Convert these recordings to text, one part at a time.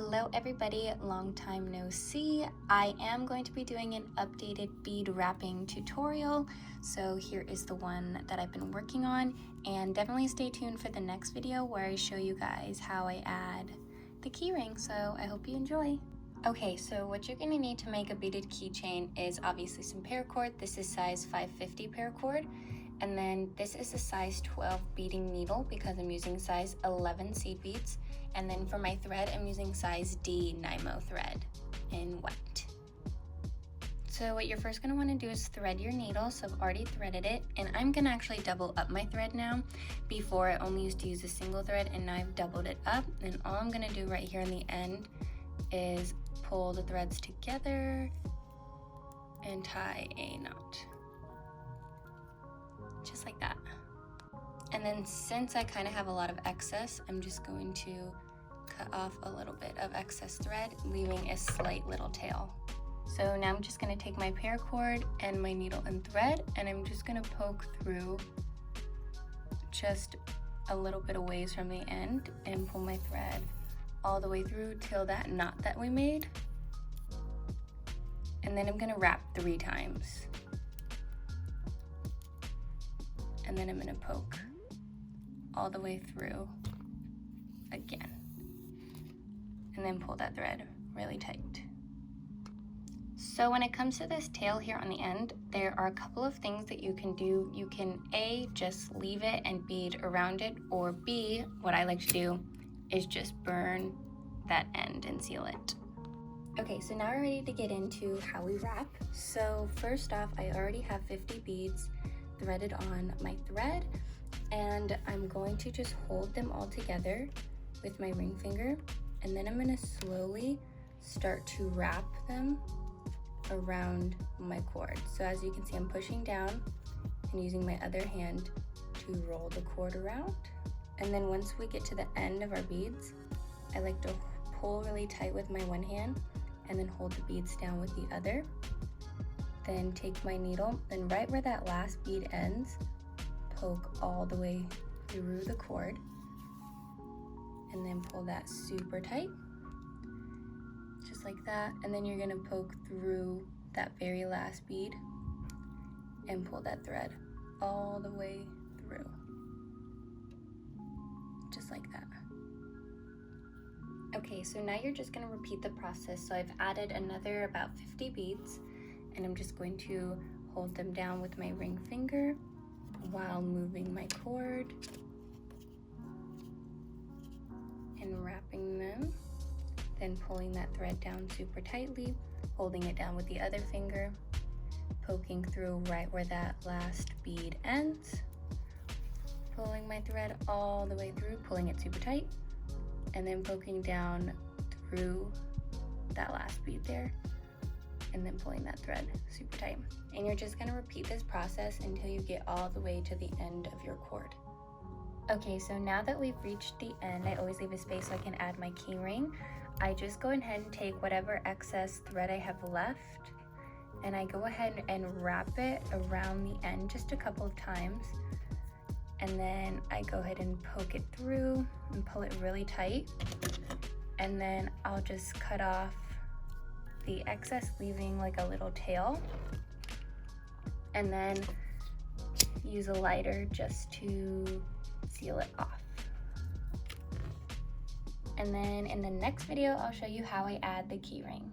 Hello everybody, long time no see. I am going to be doing an updated bead wrapping tutorial, so here is the one that I've been working on, and definitely stay tuned for the next video where I show you guys how I add the keyring, so I hope you enjoy. Okay, so what you're going to need to make a beaded keychain is obviously some paracord. This is size 550 paracord, and then this is a size 12 beading needle because I'm using size 11 seed beads. And then for my thread, I'm using size D Nymo thread in white. So what you're first gonna wanna do is thread your needle. So I've already threaded it, and I'm gonna actually double up my thread now. Before I only used to use a single thread, and now I've doubled it up. And all I'm gonna do right here in the end is pull the threads together and tie a knot. Just like that. And then since I kind of have a lot of excess, I'm just going to cut off a little bit of excess thread, leaving a slight little tail. So now I'm just going to take my paracord and my needle and thread, and I'm just going to poke through just a little bit of ways from the end and pull my thread all the way through till that knot that we made. And then I'm going to wrap 3 times. And then I'm going to poke all the way through again, and then pull that thread really tight. So when it comes to this tail here on the end, there are a couple of things that you can do. You can A, just leave it and bead around it, or B, what I like to do is just burn that end and seal it. Okay, so now we're ready to get into how we wrap. So first off, I already have 50 beads threaded on my thread, and I'm going to just hold them all together with my ring finger, and then I'm going to slowly start to wrap them around my cord. So as you can see, I'm pushing down and using my other hand to roll the cord around. And then once we get to the end of our beads, I like to pull really tight with my one hand and then hold the beads down with the other. Then take my needle, and right where that last bead ends, poke all the way through the cord, and then pull that super tight, just like that. And then you're gonna poke through that very last bead and pull that thread all the way through, just like that. Okay, so now you're just gonna repeat the process. So I've added another about 50 beads, and I'm just going to hold them down with my ring finger while moving my cord and wrapping them, then pulling that thread down super tightly, holding it down with the other finger, poking through right where that last bead ends, pulling my thread all the way through, pulling it super tight, and then poking down through that last bead there, and then pulling that thread super tight. And you're just gonna repeat this process until you get all the way to the end of your cord. Okay, so now that we've reached the end, I always leave a space so I can add my key ring. I just go ahead and take whatever excess thread I have left, and I go ahead and wrap it around the end just a couple of times. And then I go ahead and poke it through and pull it really tight. And then I'll just cut off the excess, leaving like a little tail, and then use a lighter just to seal it off. And then in the next video, I'll show you how I add the keyring.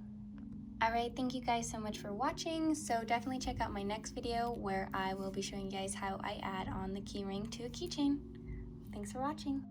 Alright, thank you guys so much for watching. So definitely check out my next video where I will be showing you guys how I add on the keyring to a keychain. Thanks for watching.